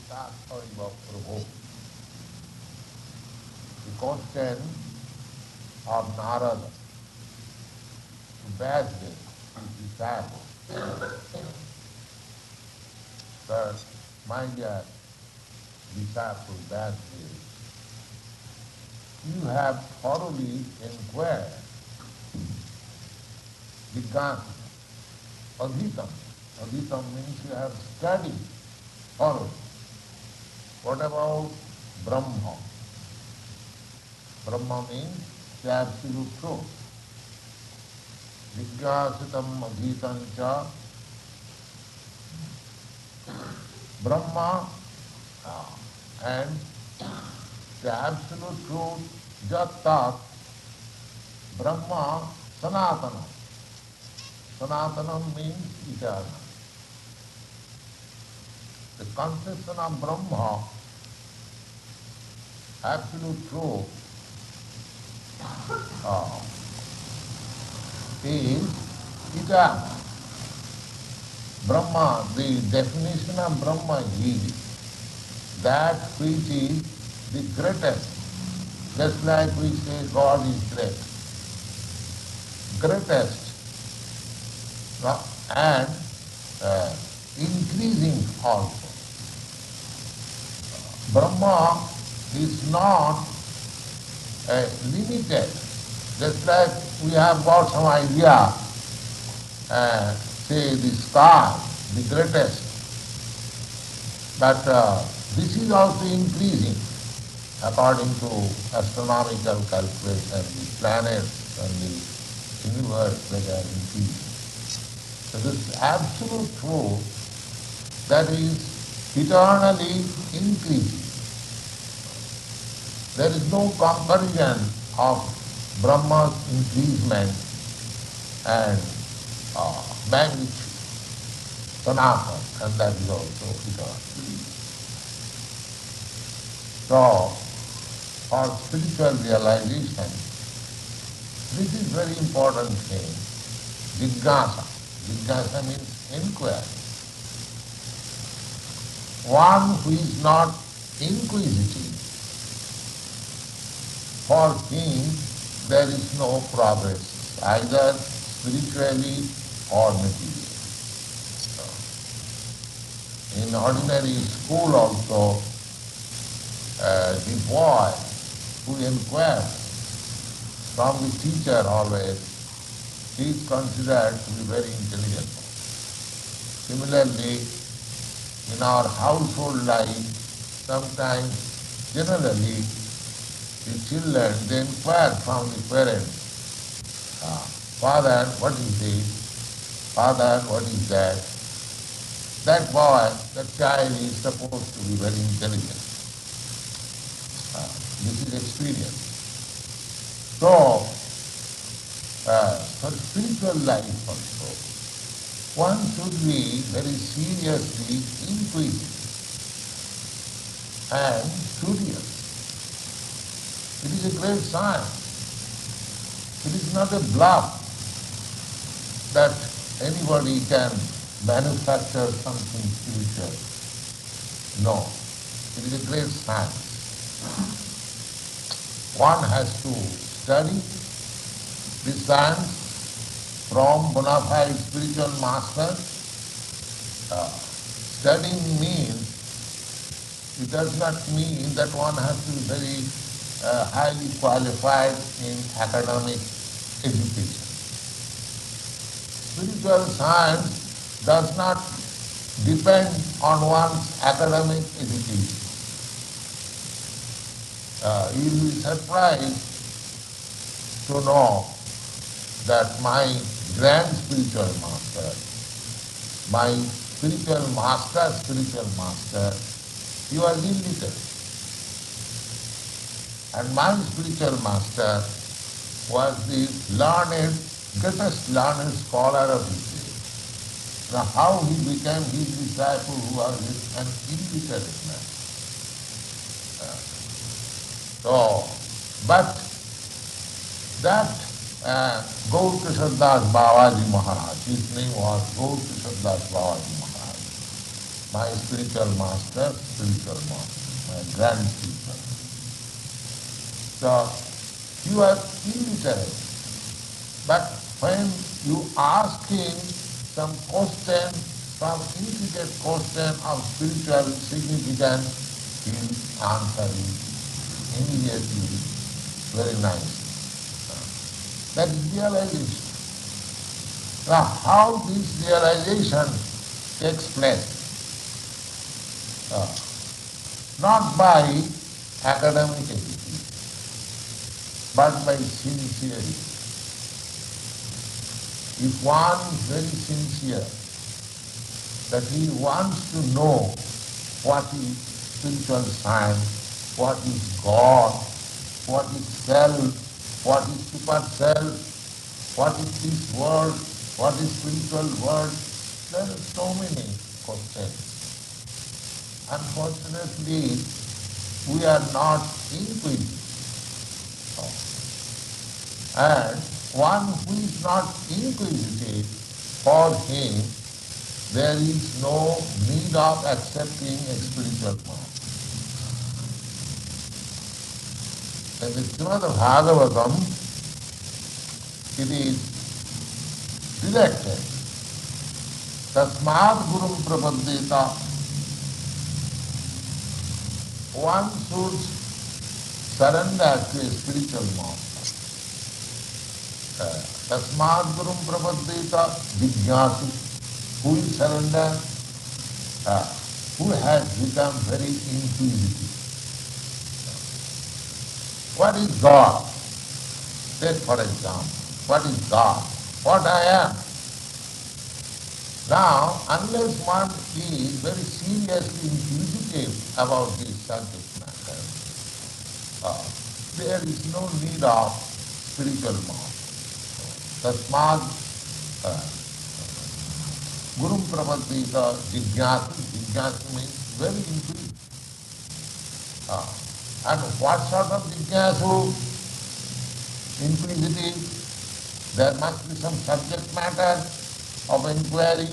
Tasaiva Prabhu. The question of Narada to Vyasadeva, his disciple, that, my dear disciple Vyasadeva, you have thoroughly inquired Jignasa, Adhitam. Adhitam means you have studied thoroughly. What about Brahma? Brahma means the absolute truth. Jignasitam adhitam cha Brahma and the absolute truth, Jat Tat, Brahma Sanatana. Sanatanam means eternal. The conception of Brahma, absolute truth, is eternal. Brahma, the definition of Brahma is that which is the greatest. Just like we say God is great. Greatest and increasing also. Brahma is not limited. Just like we have got some idea, say the sky, the greatest, but this is also increasing according to astronomical calculation, the planets and the universe that are increasing. So this absolute truth that is eternally increasing. There is no comparison of Brahma's increasement and magnitude, Sanatana, and that is also eternal. So, for spiritual realization, this is very important thing, Jignasa. Jignasa means inquiry. One who is not inquisitive, for him there is no progress, either spiritually or materially. In ordinary school also, the boy who inquires from the teacher always, he is considered to be very intelligent. Similarly, in our household life, sometimes, generally, the children, they inquire from the parents, Father, what is this? Father, what is that? That boy, that child is supposed to be very intelligent. This is experience. So, for spiritual life also, one should be very seriously inquisitive and studious. It is a great science. It is not a bluff that anybody can manufacture something spiritual. No, it is a great science. One has to study this science from bona fide spiritual masters. Studying means, it does not mean that one has to be very highly qualified in academic education. Spiritual science does not depend on one's academic education. You will be surprised to know that my grand spiritual master, my spiritual master, he was illiterate. And my spiritual master was the greatest learned scholar of his day. Now how he became his disciple who was an illiterate man. But that Kṛṣṇa Babaji Maharaj, his name was Kṛṣṇa Babaji Maharaj. my spiritual master, my grand teacher. So you are illiterate, but when you asking some question, some intricate question of spiritual significance, he will answer you immediately, very nice. That is realization. Now how this realization takes place? Not by academic education, but by sincerity. If one is very sincere, that he wants to know what is spiritual science, what is God, what is self, what is super self, what is this world, what is spiritual world. There are so many questions. Unfortunately, we are not inquisitive. And one who is not inquisitive, for him there is no need of accepting a spiritual path. In the Srimad Bhagavatam, it is directed, Tasmad Gurum Prapaddeta. One should surrender to a spiritual master. Tasmad Gurum Prapaddeta Jignasu. Who will surrender? Who has become very inquisitive. What is God? Take for example, what is God? What I am? Now, unless one is very seriously inquisitive about this subject matter, there is no need of spiritual master. Tasmad Gurum Prapaddeta Jignasu. Jignasu means very inquisitive. And what sort of Jignasu? Inquisitive. There must be some subject matter of inquiry.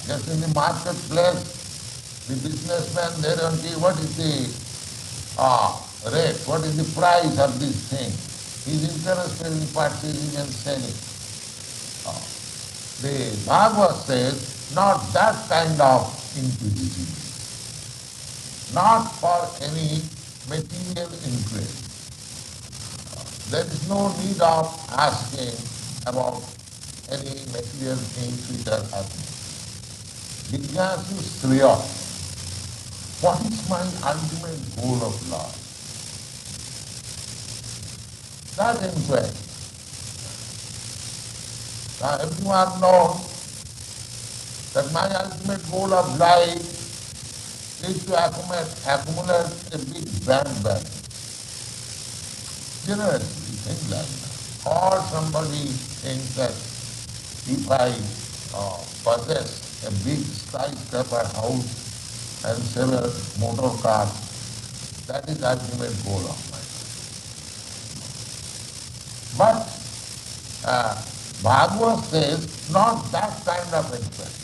Just in the marketplace, the businessman, they don't see what is the rate, what is the price of this thing. He is interested in purchasing and selling. The Bhagavad says, not that kind of inquisitivity, not for any material inquiry. There is no need of asking about any material things which are happening. Jignasu Sriya. What is my ultimate goal of life? That inquiry. Now everyone knows that my ultimate goal of life is to accumulate a big bank balance. Generously, think like that. Or somebody thinks that if I possess a big skyscraper house and several motor cars, that is the ultimate goal of my life. But Bhagavad says, not that kind of inquiry.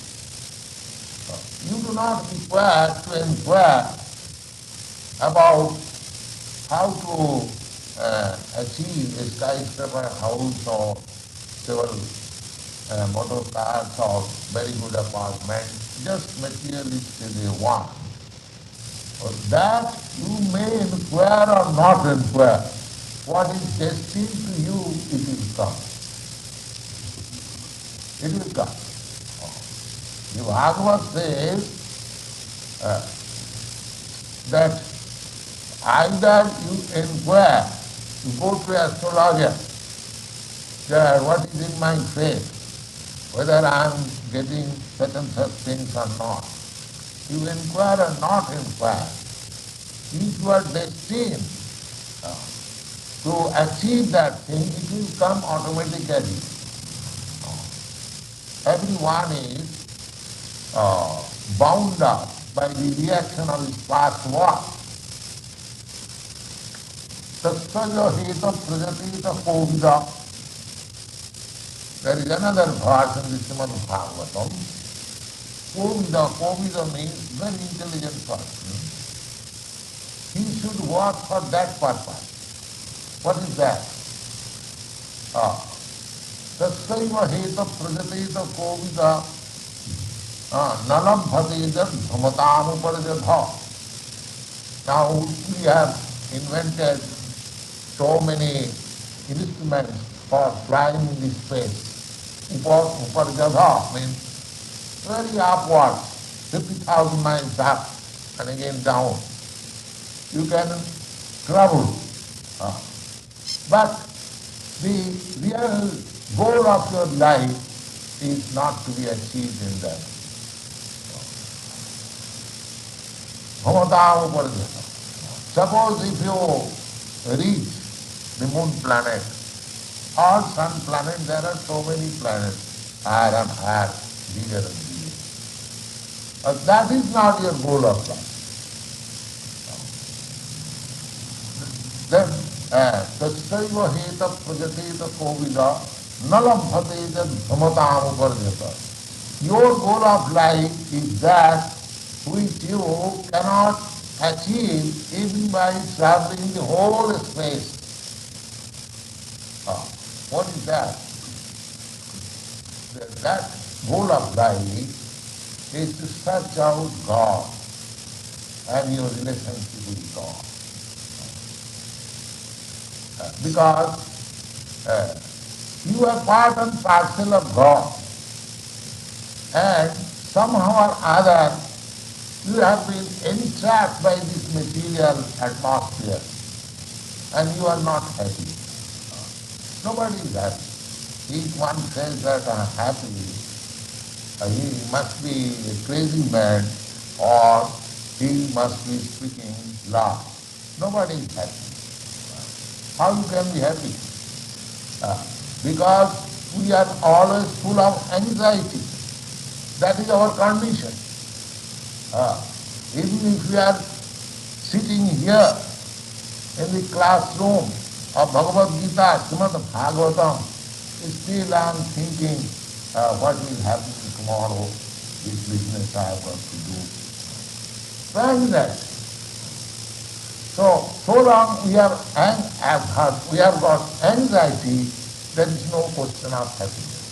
You do not require to inquire about how to achieve a skyscraper house or several motor cars or very good apartment, just materialistically one. For that you may inquire or not inquire. What is destined to you, it will come. It will come. The Bhagavad says that either you inquire, you go to an astrologer, what is in my fate, whether I am getting certain such things or not. You inquire or not inquire. If you are destined to achieve that thing, it will come automatically. Everyone is bound up by the reaction of his past work. Tattvajo heta prajatita kovida. There is another verse in the Srimad Bhagavatam Kovida means very intelligent person. He should work for that purpose. What is that? Tatsaiva heta prajateta kovida nalam bhatedam dhamatam uparjatha. Now we have invented so many instruments for flying in the space. Uparjatha means very upward, 50,000 miles up and again down. You can travel. But the real goal of your life is not to be achieved in that. Suppose if you reach the moon planet or sun planet, there are so many planets, higher and higher, bigger and bigger. That is not your goal of life. Then, tatsaiva heta prajateta kovida nalam bhateta dhamatam uparjata. Your goal of life is that which you cannot achieve even by traveling the whole space. What is that? That goal of life is to search out God and your relationship with God. Because you are part and parcel of God, and somehow or other you have been entrapped by this material atmosphere and you are not happy. Nobody is happy. If one says that I am happy, he must be a crazy man or he must be speaking lie. Nobody is happy. How you can be happy? Because we are always full of anxiety. That is our condition. Even if we are sitting here in the classroom of Bhagavad Gita, Srimad Bhagavatam, still I am thinking what will happen tomorrow, this business I have got to do. Where is that? So long we have got anxiety, there is no question of happiness.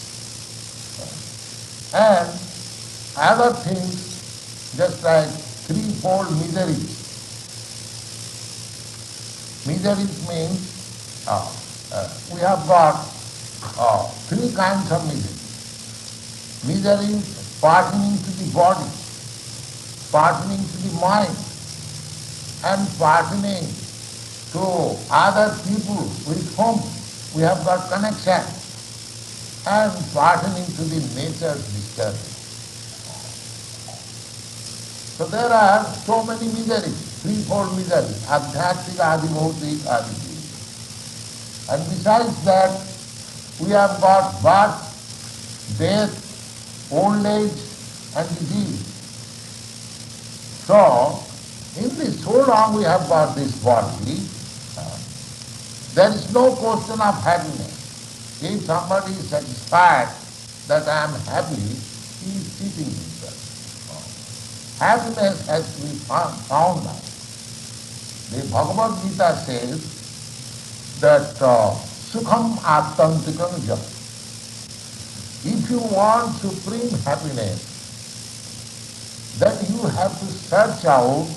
And other things, just like threefold miseries. Miseries means we have got three kinds of misery. Misery pertaining to the body, pertaining to the mind, and pertaining to other people with whom we have got connection, and pertaining to the nature's disturbance. So there are so many miseries, threefold miseries, adhyatmik, adhibhautik, adhidev. And besides that, we have got birth, death, old age and disease. So, in this, so long we have got this body, there is no question of happiness. If somebody is satisfied that I am happy, he is cheating himself. Happiness has to be found out. The Bhagavad Gita says that sukham attantikam jap. If you want supreme happiness, then you have to search out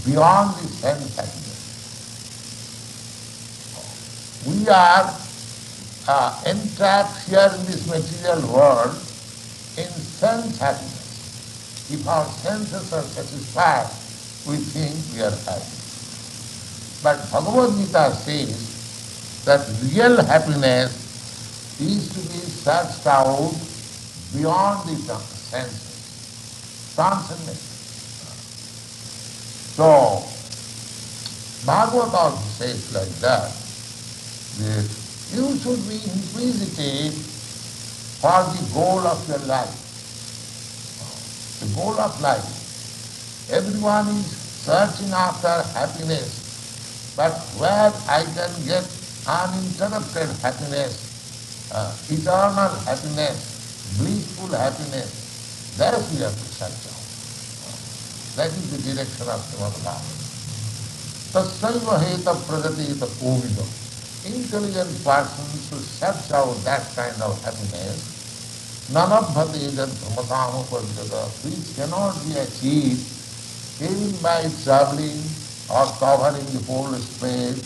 beyond the sense happiness. We are entrapped here in this material world in sense happiness. If our senses are satisfied, we think we are happy. But Bhagavad Gita says that real happiness is to be searched out beyond the senses, transcendent. So, Bhagavad also says like that you should be inquisitive for the goal of your life. The goal of life. Everyone is searching after happiness, but where I can get uninterrupted happiness, eternal happiness, blissful happiness, There we have to search out. That is the direction of Srimad Bhagavatam. Tassaiva heta pragatita kovido. Intelligent persons who search out that kind of happiness, nanabhati jad brahmatama padjata, which cannot be achieved even by traveling or covering the whole space.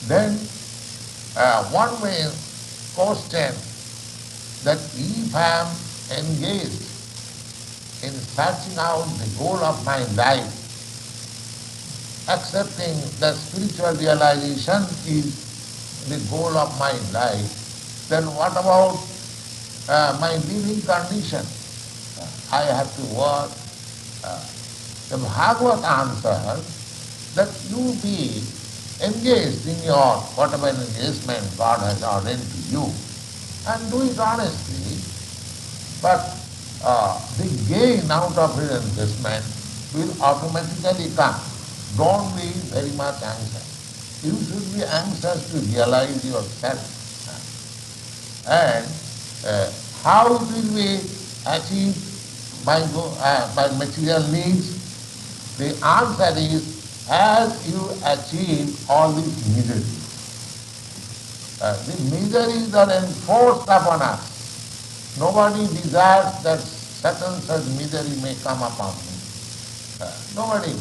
Then one may question that if I am engaged in searching out the goal of my life, accepting that spiritual realization is the goal of my life, then what about my living condition? I have to work. The Bhagavad answers that you be engaged in your whatever engagement God has ordained to you, and do it honestly, but the gain out of your investment will automatically come. Don't be very much anxious. You should be anxious to realize yourself. And how it will be achieved by material needs? The answer is, as you achieve all these miseries. The miseries are enforced upon us. Nobody desires that such and such misery may come upon me. Nobody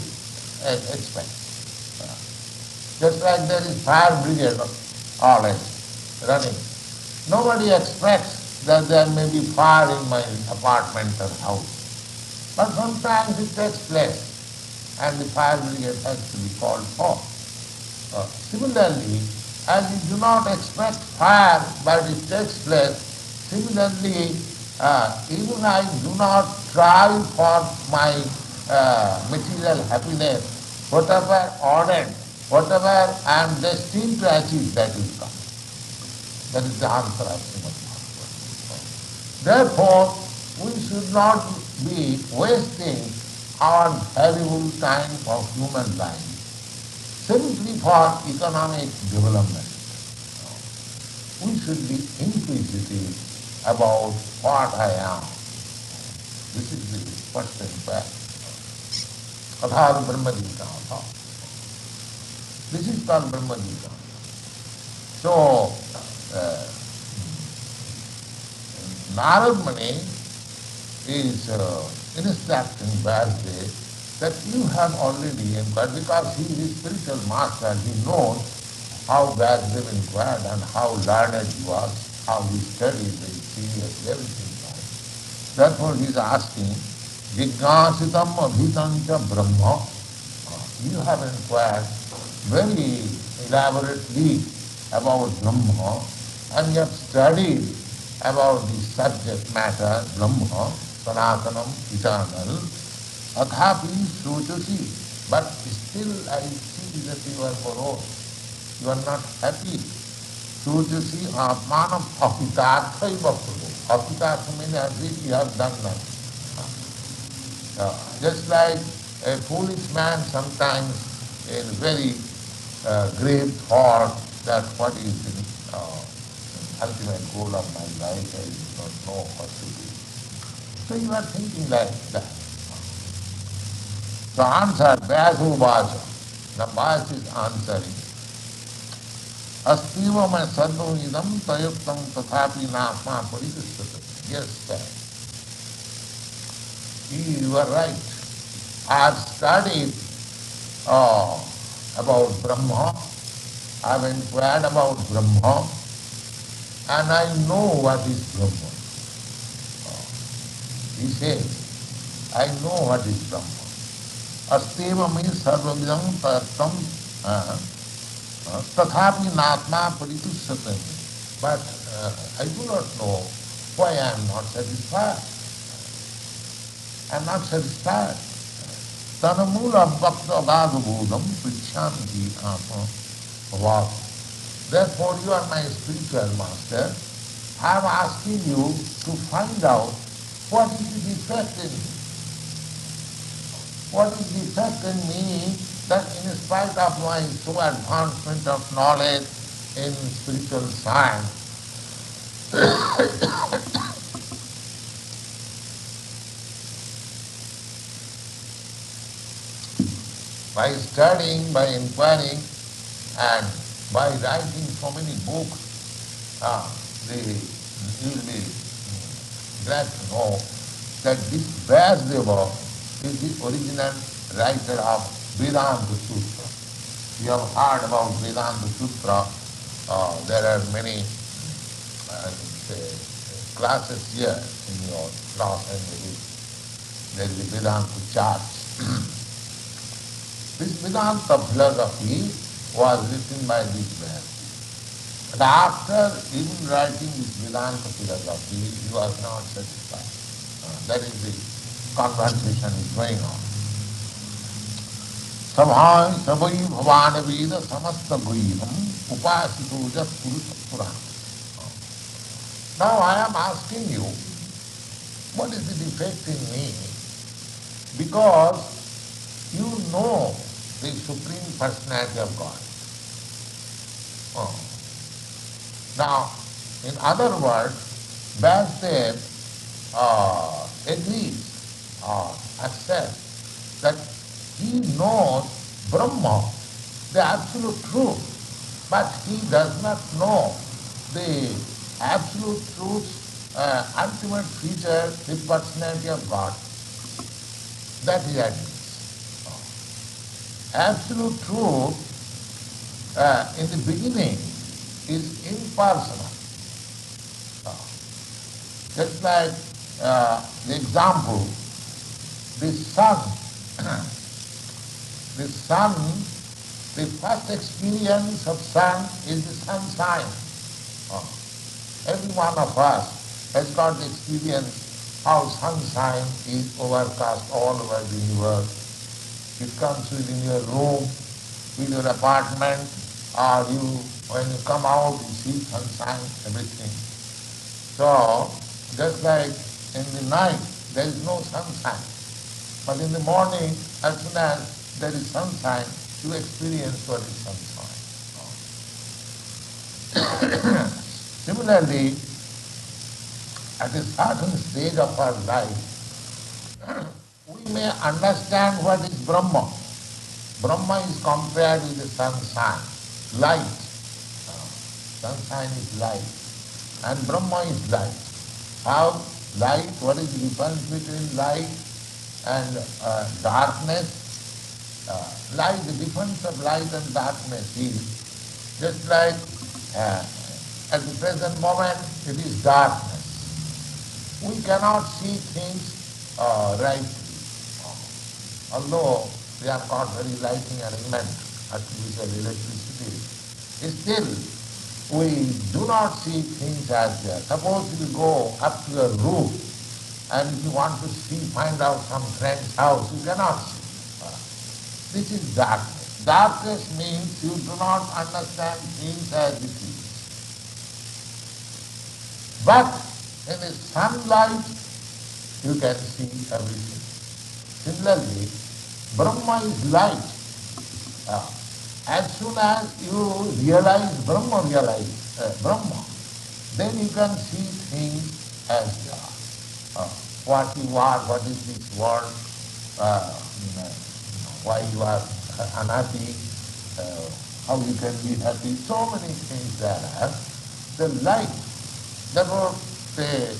expects. Just like there is fire brigade always running. Nobody expects that there may be fire in my apartment or house. But sometimes it takes place and the fire brigade has to be called for. Similarly, as you do not expect fire but it takes place, similarly, even I do not try for my material happiness, whatever ordered, whatever I am destined to achieve, that will come. That is the answer of Srimad Bhagavatam. Therefore, we should not be wasting our valuable time of human life simply for economic development. We should be inquisitive about what I am. This is the first impact. Katha Brahma Jitana. This is called Brahma Jitana. So, Narad Muni is instructing Vasudev that you have already inquired, because he is spiritual master, he knows how Vasudev inquired and how learned he was, how he studied very seriously, everything. Therefore he is asking, Jignasitam abhitancha brahma. You have inquired very elaborately about Brahma, and you have studied about the subject matter, Brahma, Sanatanam, eternal, athapi sruchasi, but still I see that you are morose, you are not happy. Sruchasi atmanam ahitarthaiva prabhu. Ahitartha means as if you have done nothing. Just like a foolish man sometimes in very grave thought that what is the ultimate goal of my life, I do not know what to do. So you are thinking like that. The answer, Vyasu Vacha, the Vyas is answering, Astiva ma sarvam idam tayuktam tathapi nātmā paridushyate. Yes, sir. You are right. I have studied about Brahma, I have inquired about Brahma, and I know what is Brahma. He says, I know what is Brahma. Asteva means sarvavidam tattam tathapi nātmā paridushyate. But I do not know why I am not satisfied. I am not satisfied. Tanamula bhakta gadabodham prichanti atma bhavat. Therefore you are my spiritual master. I am asking you to find out what is the defect in me. What is the defect in me that in spite of my so advancement of knowledge in spiritual science, by studying, by inquiring, and by writing so many books, you will be glad to know that this Vyasdeva is the original writer of Vedanta Sutra. You have heard about Vedanta Sutra. There are many classes here in your class, and there is a Vedanta chart. This Vedanta philosophy was written by this man. But after even writing this Vedanta philosophy, he was not satisfied. That is the conversation is going on. Sabhai sabai bhavan veda samasta guiham upasito jat purusa purana. Now I am asking you, what is the defect in me? Because you know the Supreme Personality of God. Oh. Now, in other words, Vyasdev agrees or accepts that he knows Brahma, the absolute truth, but he does not know the absolute truth's ultimate feature, the personality of God. That he admits. Absolute truth in the beginning is impersonal. Just like the example, the sun. The sun, the first experience of sun is the sunshine. Every one of us has got the experience how sunshine is overcast all over the universe. It comes within your room, in your apartment, or when you come out, you see sunshine, everything. So, just like in the night, there is no sunshine. But in the morning, as soon as there is sunshine, you experience what is sunshine. Similarly, at a certain stage of our life, we may understand what is Brahma. Brahma is compared with the sunshine, light. Sunshine is light, and Brahma is light. How light, what is the difference between light and darkness? Light, the difference of light and darkness is just like at the present moment it is darkness. We cannot see things rightly. Although we have got very lighting arrangement, artificial electricity, still we do not see things as they are. Suppose you go up to a roof and if you want to find out some friend's house, you cannot see. This is darkness. Darkness means you do not understand things as it is. But in the sunlight, you can see everything. Similarly, Brahma is light. As soon as you realize Brahma, then you can see things as they are. What you are, what is this world, why you are unhappy, how you can be happy, so many things there. The light, therefore the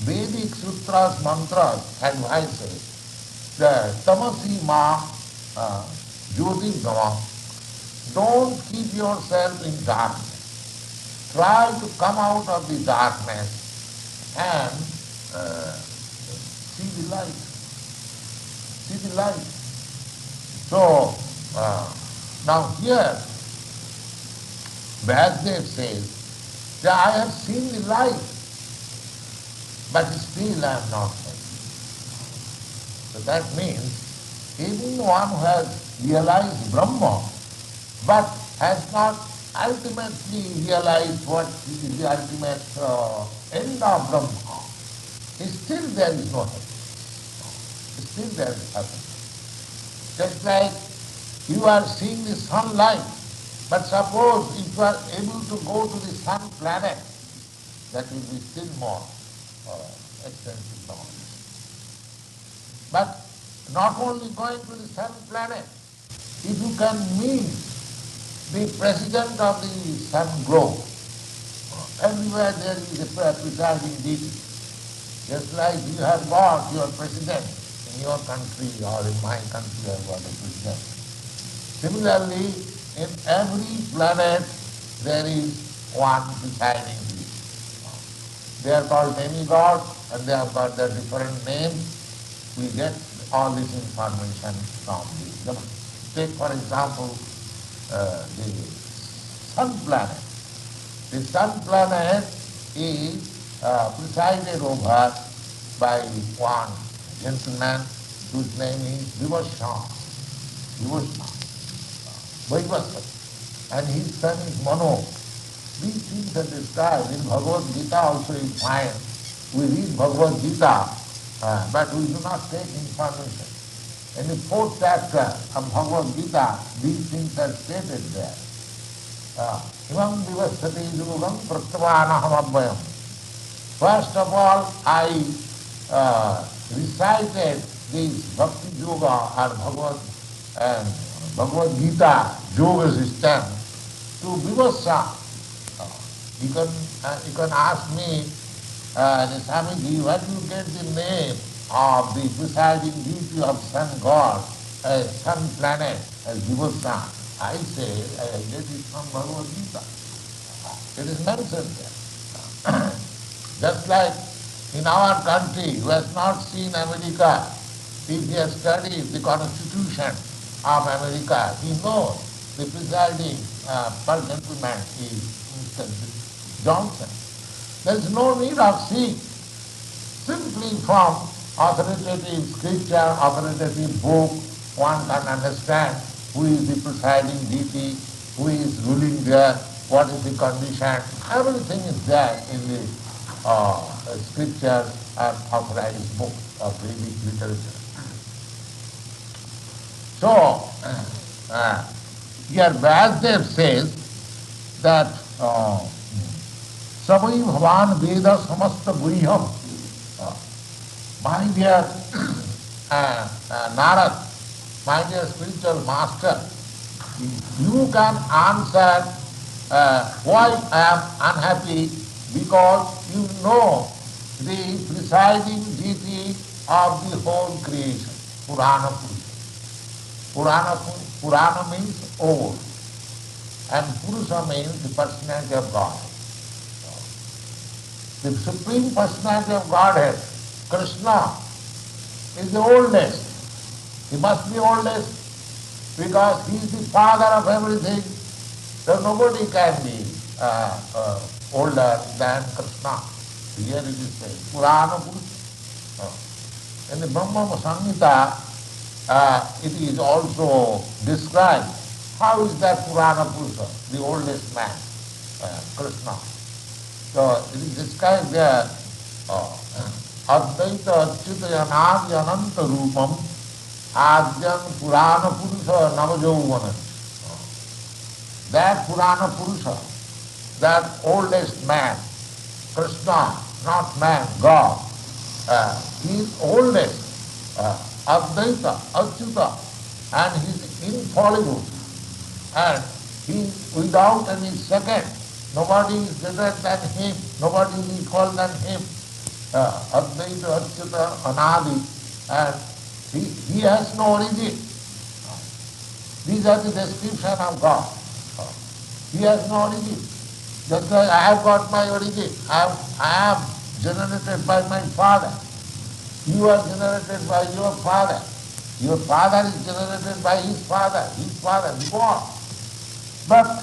Vedic sutras, mantras advises the tamasi ma jyotir gama. Don't keep yourself in darkness. Try to come out of the darkness and see the light. See the light. So, now here, Vyasdev says that I have seen the light, but still I am not happy. So that means even one who has realized Brahma, but has not ultimately realized what is the ultimate end of Brahma, still there is no happiness. Still there is happiness. Just like you are seeing the sunlight, but suppose if you are able to go to the sun planet, that will be still more extensive knowledge. But not only going to the sun planet, if you can meet the president of the sun globe, everywhere there is a presiding deity. Just like you have got your president in your country or in my country, I have got a president. Similarly, in every planet there is one presiding deity. They are called demigods and they have got their different names. We get all this information from the. Take for example the sun planet. The sun planet is presided over by one gentleman whose name is Vivasana, and his son is Mano. These things are described in Bhagavad Gita also you find. We read Bhagavad Gita, but we do not take information. In the fourth chapter of Bhagavad Gita, these things are stated there. Imam vivasati yugam prattavanaham abhayam. First of all, I recited this Bhakti Yoga or Bhagavad Gita yoga system to Vivasa. You can ask me, Swamiji, where do you get the name of the presiding deity of sun god, sun planet, as Vivasa? I say, I get it from Bhagavad Gita. It is mentioned there. Just like in our country, who has not seen America, if he has studied the constitution of America, he knows the presiding gentleman is Mr. Johnson. There is no need of seeing. Simply from authoritative scripture, authoritative book, one can understand who is the presiding deity, who is ruling there, what is the condition. Everything is there in the scriptures and authorized books of Vedic literature. So, here Vyasdev says that Savai Bhavan Veda Samasta Guriham. My dear Narad, my dear spiritual master, you can answer why I am unhappy, because you know the presiding deity of the whole creation, Purana Purusha. Purana means old, and Purusha means the personality of God. The Supreme Personality of Godhead, Kṛṣṇa, is the oldest. He must be oldest because he is the father of everything. So nobody can be older than Kṛṣṇa. Here it is saying, Purana Purusha. In the Brahma Samhita, it is also described how is that Purana Purusha, the oldest man, Kṛṣṇa. So it is described there, Advaita Achyuta Anadi Ananta Rupam Adyan Purana Purusha Navajovana. That Purana Purusha, that oldest man, Kṛṣṇa, not man, God, he is oldest, Advaita, Achyuta, and he is infallible, and he without any second. Nobody is better than him, nobody is equal than him. Advaita, Achyuta, Anadi, and he has no origin. These are the description of God. He has no origin. Just like I have got my origin. I am generated by my father. You are generated by your father. Your father is generated by his father before. But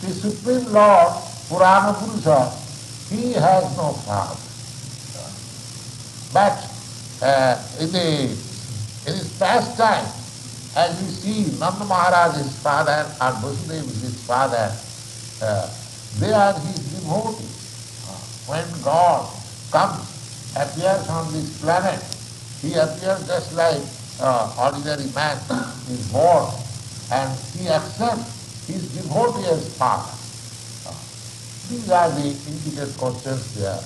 the Supreme Lord, Purana Purusha, he has no father. But in his pastime, as we see Nanda Maharaj, his father, and Vasudeva, his father, they are his devotees. When God comes, appears on this planet, he appears just like ordinary man is born, and he accepts his devotee as father. These are the intricate questions there.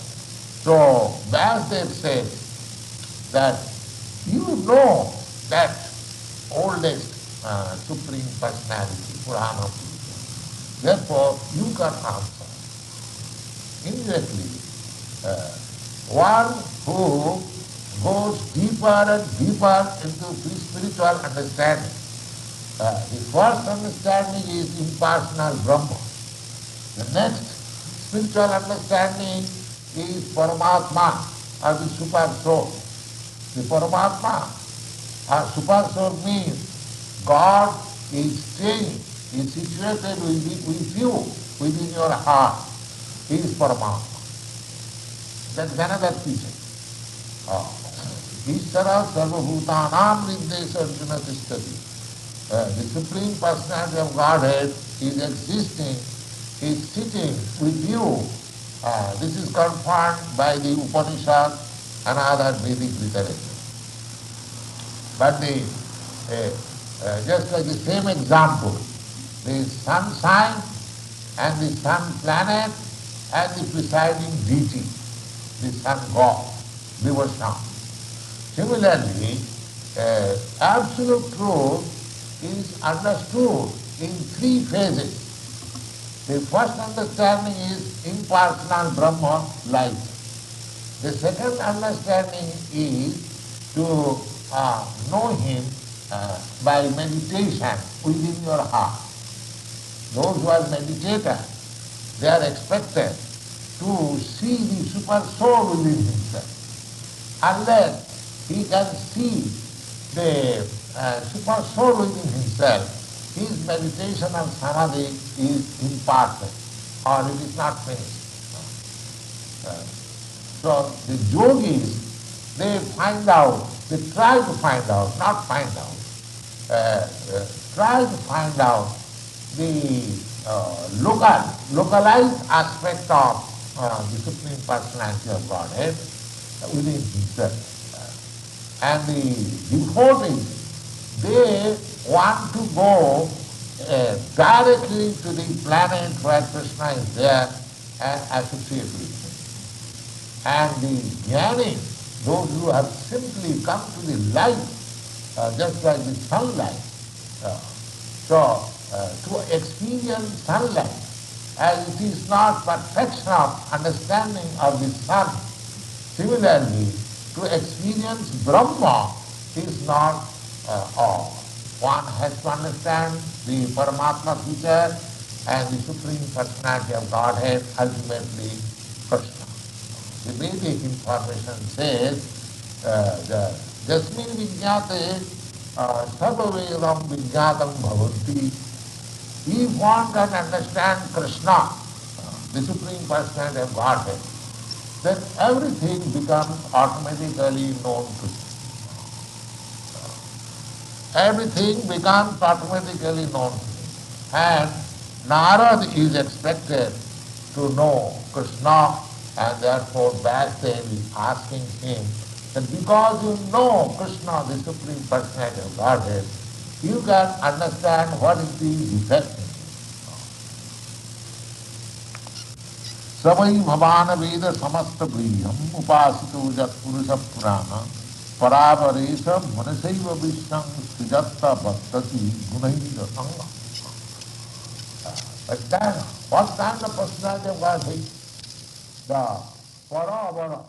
So Vyasdev says that you know that oldest Supreme Personality, Purana. Therefore, you can answer. Immediately, one who goes deeper and deeper into spiritual understanding. The first understanding is impersonal Brahma. The next spiritual understanding is Paramatma, or the Super Soul. The Paramatma, or Super Soul means God is staying, is situated with you, within your heart. He is Paramatma. That's another teaching. Ishvara sarvabhutanam nirdesha arjuna tishtati. The Supreme Personality of Godhead is existing, is sitting with you. This is confirmed by the Upanishad and other Vedic literature. But just like the same example, the sunshine and the sun planet and the presiding deity, the sun god, Vivasam. Similarly, absolute truth is understood in three phases. The first understanding is impersonal Brahma, light. The second understanding is to know Him by meditation within your heart. Those who are meditators, they are expected to see the super soul within himself. Unless he can see the super soul within himself, his meditation and samadhi is imperfect, or it is not finished. So the yogis, they find out, they try to find out, not find out, try to find out the localized aspect of the Supreme Personality of Godhead within himself. And the devotees, they want to go directly to the planet where Kṛṣṇa is there and associate with him. And the jnanis, those who have simply come to the light, just like the sunlight, to experience sunlight, as it is not perfection of understanding of the sun, similarly, to experience Brahma is not all. One has to understand the Paramatma feature and the Supreme Personality of Godhead, ultimately Kṛṣṇa. The Vedic information says, Jasmin vijñate sarvavedam vijñatam bhavanti. If one can understand Kṛṣṇa, the Supreme Personality of Godhead, then everything becomes automatically known to you. Everything becomes automatically known to you. And Narad is expected to know Kṛṣṇa, and therefore back then is asking him that because you know Kṛṣṇa, the Supreme Personality of Godhead, you can understand what is the defect. Savai bhavana veda samasta briham upasito jat purusha purana paravaresa manasaiva vishnam sujatta bhattati gunaira anga. But then, what kind of personality of Godhead? The paravara.